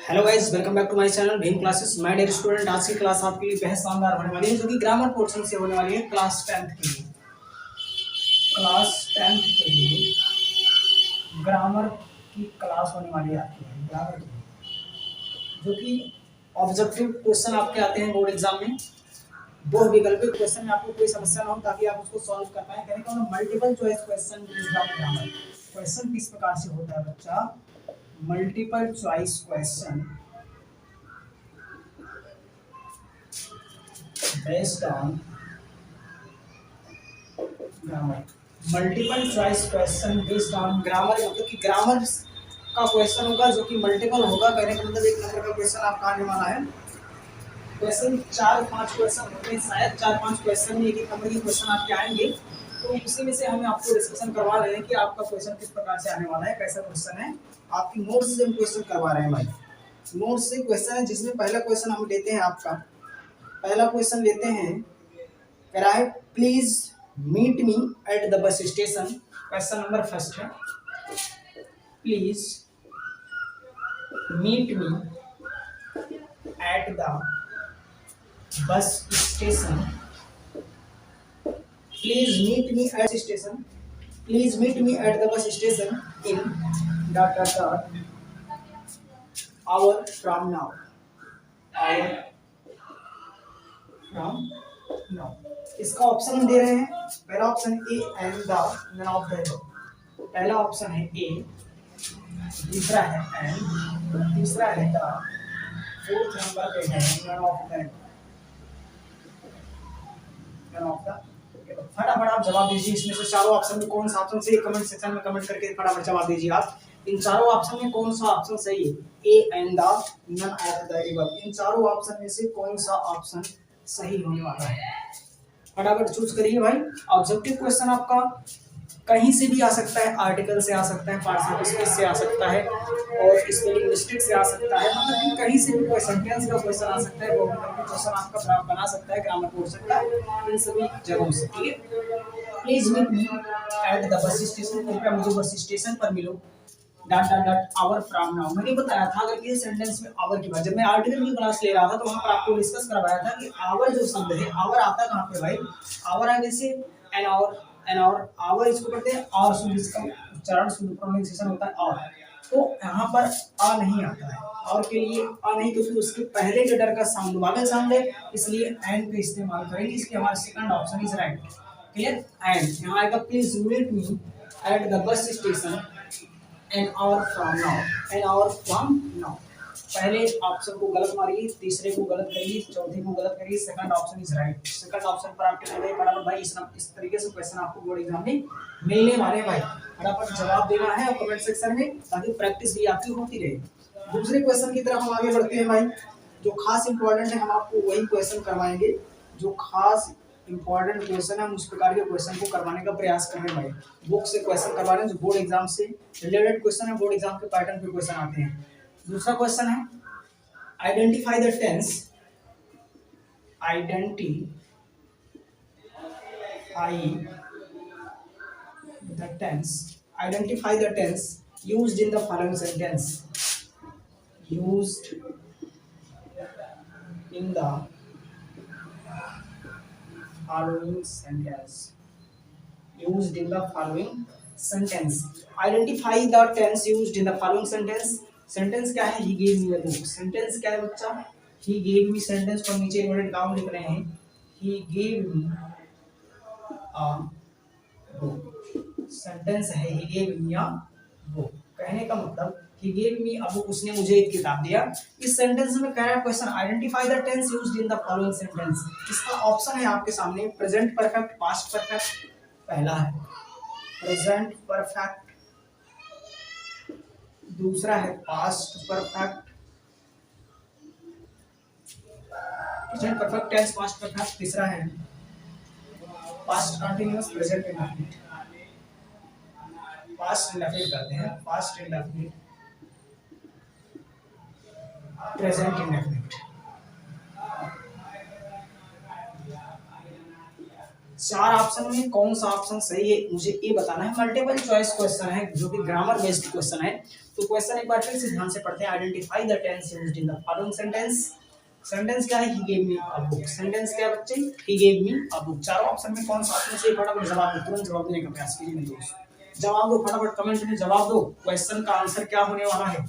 Hello guys, welcome back to my channel Bhim classes. My dear student, आज की class आपके लिए बेहद शानदार होने वाली है, जो कि ग्रामर पोर्शन से होने वाली है। क्लास 10th के लिए ग्रामर की क्लास होने वाली है आपकी ग्रामर की, जो कि ऑब्जेक्टिव क्वेश्चन आपके आते हैं बोर्ड एग्जाम में। दो वैकल्पिक क्वेश्चन में आपको कोई समस्या ना हो, ताकि आप उसको सॉल्व कर पाए। कहने का मतलब multiple choice question grammar question किस प्रकार से होता है बच्चा? Multiple choice question based on grammar. Multiple choice question based on grammar, मतलब कि ग्रामर का क्वेश्चन होगा जो कि मल्टीपल होगा। कहने का मतलब एक नंबर का क्वेश्चन आपका आने वाला है। क्वेश्चन 4-5 क्वेश्चन होते हैं, शायद 4-5 क्वेश्चन में एक नंबर के क्वेश्चन आपके आएंगे। तो उसी में से हमें आपको डिस्कशन करवा रहे हैं कि आपका क्वेश्चन किस प्रकार से आने वाला है, कैसा क्वेश्चन है। आपकी नोट्स से हम क्वेश्चन करवा रहे हैं भाई। नोट्स से क्वेश्चन है, जिसमें पहला क्वेश्चन हम लेते हैं। आपका पहला क्वेश्चन लेते हैं, कह रहा है please meet me at the bus station. Question number first है, please meet me at the bus station. Please meet me at station. Please meet me at the bus station in dot dot dot hour from now. Hour from now. इसका option हम दे रहे हैं। पहला option है a and the none of the. पहला option है a, दूसरा है एंड, तीसरा है द, फोर्थ नंबर पे है none of the. None of the. फटाफट आप जवाब दीजिए। इसमें से चारों ऑप्शन में कौन सा ऑप्शन सही है? कमेंट सेक्शन में कमेंट करके फटाफट जवाब दीजिए आप। इन चारों ऑप्शन में कौन सा ऑप्शन सही है? A and the none of the above. इन चारों ऑप्शन में से कौन सा ऑप्शन सही होने वाला है? फटाफट चूज करिए भाई। ऑब्जेक्टिव क्वेश्चन आपका कहीं से भी आ सकता है, आर्टिकल से आ सकता है, पार्ट्स ऑफ स्पीच से आ सकता है, और स्पेलिंग मिस्टेक से आ सकता है। मतलब कि कहीं से भी कोई सेंटेंस का क्वेश्चन आ सकता है, वोकैबुलरी का क्वेश्चन आपका बना सकता है, ग्रामर पोर्शन का। इन सभी जगहों से। Please meet me at the bus station. कृपया मुझे बस स्टेशन पर मिलो। Dot dot dot hour from now. मैंने बताया था, अगर किसी सेंटेंस में आवर की बात, जब मैं आर्टिकल की क्लास ले रहा था तो वहां पर आपको डिस्कस करवाया था कि आवर जो शब्द है, आवर आता कहां पे भाई? आवर आगे से an hour, an hour, hour इसको पढ़ते हैं और शुद्ध, इसका उच्चारण शुद्ध प्रोनाउंसिएशन होता है और। तो यहाँ पर आ नहीं आता है। और के लिए आ नहीं, क्योंकि उसके पहले लेटर का साउंड वावल साउंड है, इसलिए एंड का इस्तेमाल करेंगे। इसलिए हमारा second option is right. Clear? And यहाँ आएगा, please meet me at the bus station an hour from now. An hour from now. पहले ऑप्शन को गलत मारिए, तीसरे को गलत करिए, चौथे को गलत करिए। Second option is right. Second option पर आप टिक लगाइए फटाफट भाई। इस तरीके से क्वेश्चन आपको बोर्ड एग्जाम में मिलने वाले हैं भाई। फटाफट जवाब देना है और कमेंट सेक्शन में, ताकि प्रैक्टिस भी आपकी होती रहे। दूसरे क्वेश्चन की तरफ हम आगे बढ़ते हैं भाई। जो खास इंपॉर्टेंट है, हम आपको वही क्वेश्चन करवाएंगे जो खास इंपॉर्टेंट क्वेश्चन है। हम उस प्रकार के क्वेश्चन को करवाने का प्रयास कर रहे हैं भाई। बुक से क्वेश्चन करवा रहे हैं जो बोर्ड एग्जाम से रिलेटेड क्वेश्चन है, बोर्ड एग्जाम के पैटर्न पे क्वेश्चन आते हैं। दूसरा क्वेश्चन है, identify the tense. Identify the tense. Identify the tense used in the following sentence. Used in the following sentence. Used in the following sentence. Identify the tense used in the following sentence. Sentence क्या है? He gave me a book. Sentence क्या है बच्चा? He gave me sentence पर नीचे inverted count लिख रहे हैं। He gave me a book. Sentence है he gave me a book. कहने का मतलब he gave me a book, उसने मुझे एक किताब दिया। इस सेंटेंस में कह रहा है question, identify the tense used in the following sentence. इसका ऑप्शन है आपके सामने, प्रेजेंट परफेक्ट, पास्ट परफेक्ट। पहला है प्रेजेंट परफेक्ट, दूसरा है past perfect, present perfect tense, past perfect, तीसरा है past continuous, present indefinite. Past indefinite करते हैं, पास्ट इंडेफिनिट, प्रेजेंट इंडेफिनिट। चार ऑप्शन में कौन सा ऑप्शन सही है मुझे ये बताना है। मल्टीपल चॉइस क्वेश्चन है जो कि ग्रामर बेस्ड क्वेश्चन है। तो क्वेश्चन एक बार फिर से ध्यान से पढ़ते हैं। Identify the tense used in the following sentence. Sentence क्या है? He gave me a book. Sentence क्या है बच्चे? He gave me a book. चारों ऑप्शन में कौन सा ऑप्शन सही? फटाफट जवाब दो, तुरंत जवाब देने का प्रयास कीजिए मेरे दोस्त। जवाब दो फटाफट, कमेंट में जवाब दो। क्वेश्चन का आंसर क्या होने वाला है?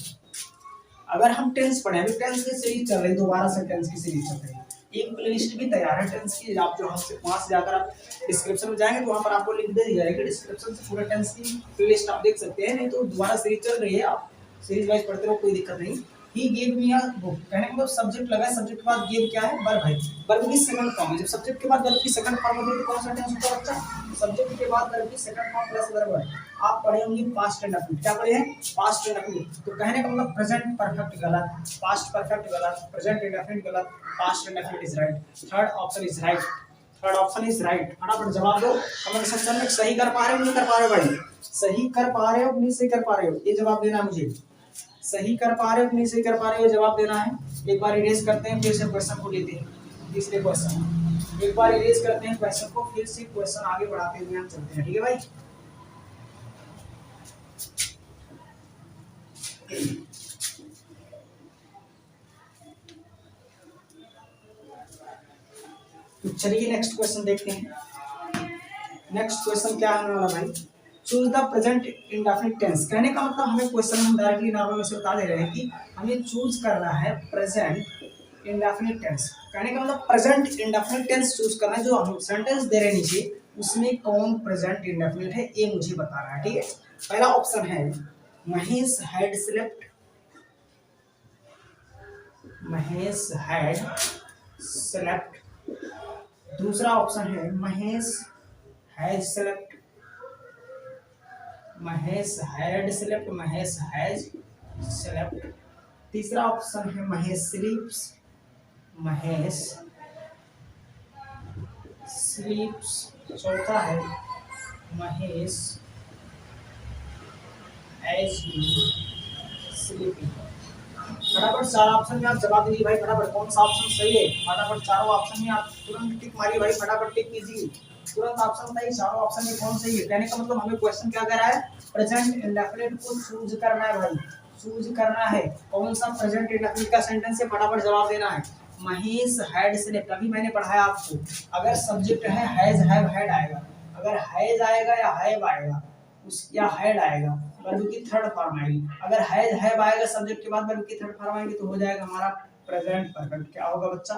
अगर हम टेंस पढ़े, अभी टेंस की सीरीज चल रही है, दोबारा से टेंस की सीरीज चल रही है। एक प्लेलिस्ट भी तैयार है टेंस की, आप जो हमसे वहां से जाकर आप डिस्क्रिप्शन में जाएंगे तो वहां पर आपको लिंक दे दी जाएगी, डिस्क्रिप्शन से पूरा टेंस की प्लेलिस्ट आप देख सकते हैं। नहीं तो दोबारा सीरीज चल रही है, आप सीरीज वाइज पढ़ते रहो, कोई दिक्कत नहीं। ही गिव मी अ बुक कहने का मतलब सब्जेक्ट लगा है, सब्जेक्ट के बाद गिव क्या है? वर्ब है। वर्ब की सेकंड फॉर्म है। जब सब्जेक्ट के बाद वर्ब की सेकंड फॉर्म होती है तो कौन सा टेंस होता है बच्चा? सब्जेक्ट के बाद वर्ब की सेकंड फॉर्म प्लस वर्ब है। आप पढ़े होंगे पास्ट इंडेफिनिट। क्या पढ़े हैं? Past indefinite. तो कहने का मतलब प्रेजेंट परफेक्ट गलत, पास्ट परफेक्ट गलत, प्रेजेंट इंडेफिनिट गलत, past indefinite is right. Third option is right. Third option is right. फटाफट जवाब दो कमेंट सेक्शन में। सही कर पा रहे हो नहीं कर पा रहे हो भाई? सही कर पा रहे हो नहीं सही कर पा रहे हो? ये जवाब देना है मुझे। सही कर पा रहे हो नहीं सही कर पा रहे हो? जवाब देना है। एक बार इरेज करते हैं, फिर से क्वेश्चन को लेते हैं तीसरे क्वेश्चन। एक बार इरेज करते हैं क्वेश्चन को, फिर से क्वेश्चन आगे बढ़ाते हुए हम चलते हैं। ठीक है भाई? तो चलिए नेक्स्ट क्वेश्चन देखते हैं। नेक्स्ट क्वेश्चन क्या होने वाला भाई? Choose the present indefinite tense. कहने का मतलब हमें क्वेश्चन हम डायरेक्टली नॉर्मल से बता दे रहे हैं कि हमें चूज करना है प्रेजेंट इंडेफिनिट टेंस। कहने का मतलब प्रेजेंट इंडेफिनिट टेंस चूज करना है। जो हम सेंटेंस दे रहे हैं नीचे उसमें कौन प्रेजेंट इंडेफिनिट है ये मुझे बताना है। ठीक है? पहला ऑप्शन है Mahesh had slept. Mahesh had slept. दूसरा ऑप्शन है Mahesh has slept. Mahesh had slept. Mahesh has slept. तीसरा ऑप्शन है महेश स्लीप्स। महेश स्लीप्स। चौथा है महेश हैज बीन स्लीपिंग। फटाफट चार ऑप्शन में आप जवाब दीजिए भाई। फटाफट कौन सा ऑप्शन सही है? फटाफट चारों ऑप्शन में आप तुरंत टिक मारिए भाई। फटाफट टिक कीजिए, तुरंत ऑप्शन बताइए चारों ऑप्शन में कौन सही है। कहने का मतलब हमें क्वेश्चन क्या कर रहा है? प्रेजेंट इंडेफिनिट को चूज करना है भाई। चूज करना है कौन सा प्रेजेंट इंडेफिनिट का सेंटेंस है। फटाफट जवाब देना है। महेश हैड स्लेप्ट अभी मैंने पढ़ाया आपको। अगर सब्जेक्ट है हैज हैव हैड आएगा। अगर हैज आएगा या हैव आएगा उस या हैड आएगा, वर्ब की थर्ड फॉर्म आएगी। अगर हैज हैव आएगा सब्जेक्ट के बाद वर्ब की थर्ड फॉर्म आएगी तो हो जाएगा हमारा प्रेजेंट परफेक्ट। क्या होगा बच्चा?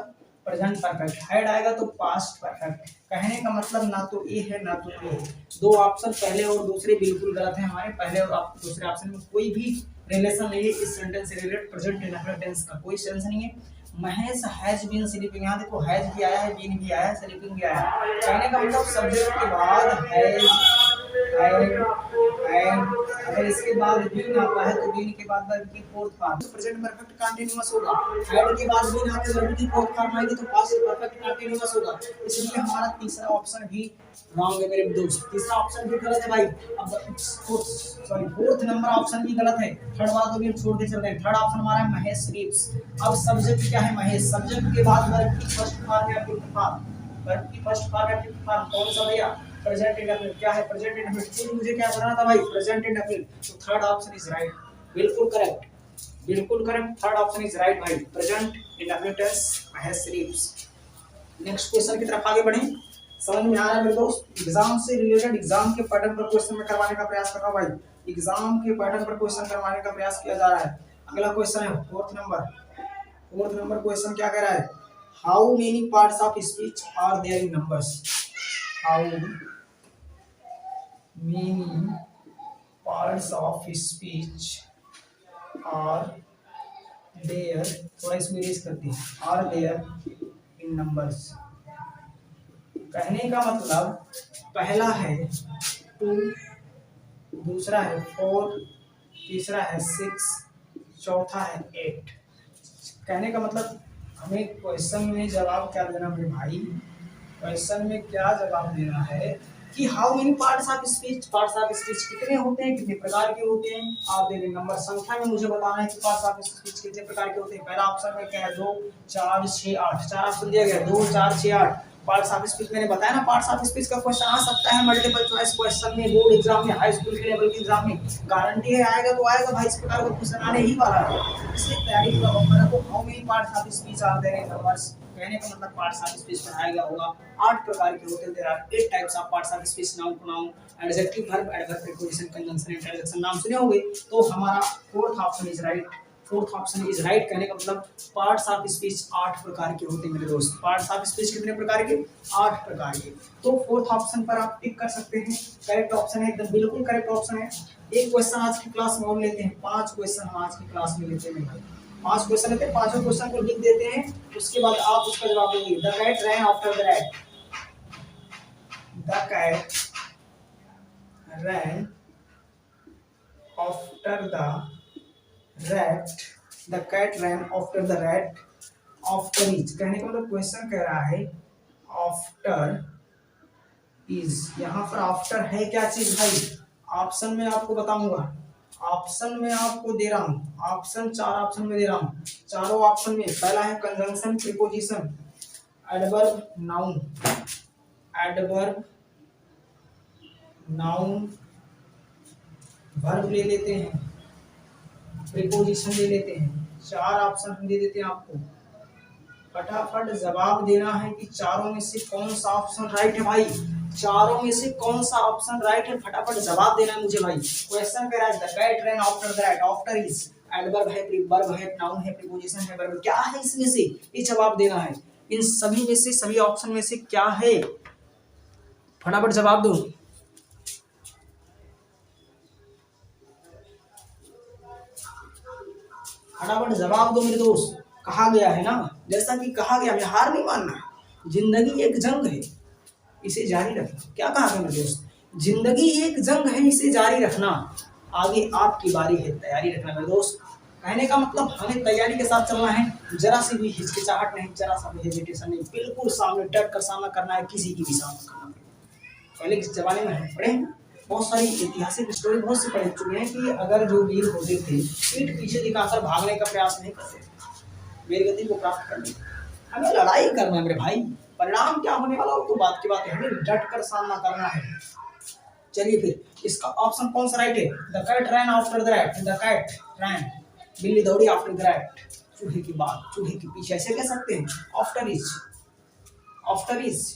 Present perfect. हैड आएगा तो पास्ट परफेक्ट। कहने का मतलब ना तो ए है ना तो ए है। दो ऑप्शन पहले और दूसरे बिल्कुल गलत है हमारे। पहले और दूसरे ऑप्शन में कोई भी रिलेशन नहीं है इस सेंटेंस से रिलेटेड। प्रेजेंट इंडेफिनिट टेंस का कोई सेंस नहीं है। महेश हैज बीन स्लीपिंग, यहाँ देखो हैज भी आया है, बीन भी आया है, स्लीपिंग भी आया है। कहने का मतलब सब्जेक्ट के बाद हैज एंड अगर इसके बाद बीन आता है तो बीन के बाद वर्ब की fourth form present perfect continuous होगा। हैड के बाद बीन आते वर्ब की फोर्थ फॉर्म आएगी तो पास्ट परफेक्ट कंटीन्यूअस होगा। इसलिए हमारा तीसरा ऑप्शन भी रॉन्ग है मेरे दोस्त। तीसरा ऑप्शन भी गलत है भाई। अब फोर्थ नंबर ऑप्शन भी गलत है। थर्ड वाला तो भी छोड़ के चल रहे हैं। थर्ड ऑप्शन हमारा है महेश स्लीप्स। अब सब्जेक्ट क्या है? महेश। सब्जेक्ट के बाद वर्ब की फर्स्ट फॉर्म या फिफ्थ फॉर्म, वर्ब की फर्स्ट फॉर्म या फिफ्थ फॉर्म कौन सा भैया? Present indefinite. क्या है? Present indefinite. मुझे क्या करना था भाई? Present indefinite. तो थर्ड ऑप्शन इज राइट। बिल्कुल करेक्ट, बिल्कुल correct. Third option is right भाई। Present indefinite tense Mahesh sleeps. Next question की तरफ आगे बढ़ें। समझ में आ रहा है मेरे दोस्त? एग्जाम से रिलेटेड एग्जाम के पैटर्न पर क्वेश्चन में करवाने का प्रयास कर रहा हूं भाई। एग्जाम के पैटर्न पर क्वेश्चन करवाने का प्रयास किया जा रहा है। अगला क्वेश्चन है fourth number. Fourth number question क्या कह रहा है? How many parts of speech are there in numbers? How many parts of speech are there, थोड़ा इसमें रेस करते हैं, आर देयर इन नंबर्स। कहने का मतलब पहला है 2, दूसरा है 4, तीसरा है 6, चौथा है 8। कहने का मतलब हमें क्वेश्चन में जवाब क्या देना मेरे भाई? क्वेश्चन में क्या जवाब देना है कि how many parts of speech. Parts of speech कितने होते हैं, कितने प्रकार के होते हैं? आप दे दें नंबर संख्या में मुझे बताना है कि पार्ट्स ऑफ स्पीच कितने प्रकार के होते हैं। पहला ऑप्शन में क्या है? 2, 4, 6, 8। चार ऑप्शन दिया गया 2, 4, 6, 8। पार्ट्स ऑफ स्पीच मैंने बताया ना, पार्ट्स ऑफ स्पीच का क्वेश्चन आ सकता है मल्टीपल चॉइस क्वेश्चन में, बोर्ड एग्जाम में, हाई स्कूल के लेवल के एग्जाम में, गारंटी है आएगा तो आएगा भाई, इस प्रकार का क्वेश्चन आने ही वाला है। इसलिए तैयारी पूरा होगा। आपको how many parts of speech are there in numbers, कहने का मतलब पार्ट्स ऑफ स्पीच पढ़ाया गया होगा 8 प्रकार के होते हैं। There are 8 types of parts of speech, noun, pronoun, adjective, verb, adverb, preposition, conjunction, interjection, नाम सुने होंगे। तो हमारा fourth option is right, fourth option is right. कहने का मतलब पार्ट्स ऑफ स्पीच 8 प्रकार के होते हैं मेरे दोस्त। पार्ट्स ऑफ स्पीच कितने प्रकार के? 8 प्रकार के। तो फोर्थ ऑप्शन पर आप टिक कर सकते हैं, करेक्ट ऑप्शन है, एकदम बिल्कुल करेक्ट ऑप्शन है। एक क्वेश्चन आज की क्लास में हम लेते हैं, 5 क्वेश्चन हम आज की क्लास में लेते हैं। 5 क्वेश्चन लेते हैं, पांचों क्वेश्चन को लिख देते हैं, उसके बाद आप उसका जवाब देंगे। The cat ran after the rat, the cat ran after the rat, the cat ran after the rat, after is, कहने का मतलब क्वेश्चन कह रहा है after is, यहाँ पर after है क्या चीज भाई? ऑप्शन में आपको बताऊंगा, ऑप्शन में आपको दे रहा हूँ, ऑप्शन 4 ऑप्शन में दे रहा हूँ। चारों ऑप्शन में पहला है conjunction, preposition, adverb, noun, adverb, noun, verb ले लेते हैं, प्रीपोजिशन ले लेते हैं। 4 ऑप्शन हम दे देते हैं आपको। फटाफट जवाब देना है कि चारों में से कौन सा ऑप्शन राइट है भाई, चारों में से कौन सा ऑप्शन राइट है, फटाफट जवाब देना है मुझे भाई। क्वेश्चन कह रहा है the cat ran after the rat, after is adverb है, वर्ब है, नाउन है, प्रीपोजिशन है, वर्ब, क्या है इसमें से, ये जवाब देना है। इन सभी में से, सभी ऑप्शन में से क्या है, फटाफट जवाब दो। फटाफट जवाब दो मेरे दोस्त। कहा गया है ना, जैसा कि कहा गया, हमें हार नहीं मानना है। जिंदगी एक जंग है, इसे जारी रखना। क्या कहा गया मेरे दोस्त? जिंदगी एक जंग है, इसे जारी रखना। आगे आपकी बारी है, तैयारी रखना मेरे दोस्त। कहने का मतलब हमें तैयारी के साथ चलना है, जरा सी भी हिचकिचाहट नहीं, जरा सा भी हेजिटेशन नहीं, बिल्कुल सामने डट कर सामना करना है, किसी की भी सामना करना है। पहले के जमाने में हम पढ़े हैं, बहुत सारी ऐतिहासिक स्टोरी बहुत से पढ़ चुके हैं कि अगर जो वीर होते थे पीठ पीछे दिखाकर भागने का प्रयास नहीं करते वीरगति को प्राप्त करने। हमें लड़ाई करना है मेरे भाई, परिणाम क्या होने वाला हो तो बात की बात है, हमें डट कर सामना करना है। चलिए फिर इसका ऑप्शन कौन सा राइट है? The cat ran after the rat, the cat ran, बिल्ली दौड़ी आफ्टर द रैट, चूहे की बात, चूहे के पीछे, ऐसे कह सकते हैं। After is, after is,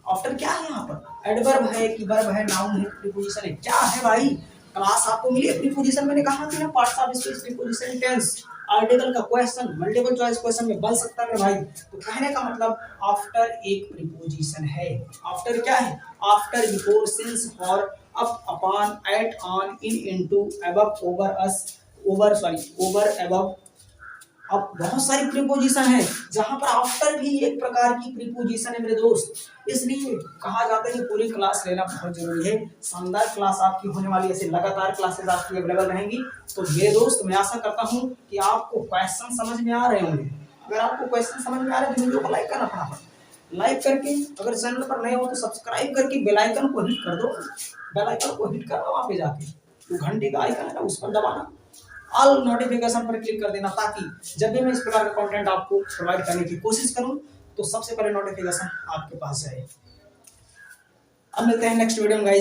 after क्या है यहाँ पर? एडवर्ब है कि वर्ब है, नाउन है, प्रीपोजिशन है, क्या है भाई? क्लास आपको मिली है प्रीपोजिशन, मैंने कहा था ना, parts of speech, preposition, tense, article का क्वेश्चन मल्टीपल चॉइस क्वेश्चन में बन सकता है भाई। तो कहने का मतलब आफ्टर एक प्रीपोजिशन है। आफ्टर क्या है? After, before, since, for, up, upon, at, on, in, into, above, over, as, over, sorry over, above. अब बहुत सारी प्रीपोजिशन है, जहां पर आफ्टर भी एक प्रकार की प्रीपोजिशन है मेरे दोस्त। इसलिए कहा जाता है कि पूरी क्लास लेना बहुत जरूरी है। शानदार क्लास आपकी होने वाली है, ऐसे लगातार क्लासेस आपकी अवेलेबल रहेंगी। तो मेरे दोस्त, मैं आशा करता हूं कि आपको क्वेश्चन समझ में आ रहे होंगे। अगर आपको क्वेश्चन समझ में आ रहे हैं तो वीडियो को लाइक करना फटाफट, लाइक करके, अगर चैनल पर नए हो तो सब्सक्राइब करके बेल आइकन को हिट कर दो। बेल आइकन को हिट करना, वहां पे जाके तो घंटे का आइकन है ना, उस पर दबाना, ऑल नोटिफिकेशन पर क्लिक कर देना, ताकि जब भी मैं इस प्रकार का कंटेंट आपको प्रोवाइड करने की कोशिश करूं तो सबसे पहले नोटिफिकेशन आपके पास जाए। अब मिलते हैं नेक्स्ट वीडियो में गाइस।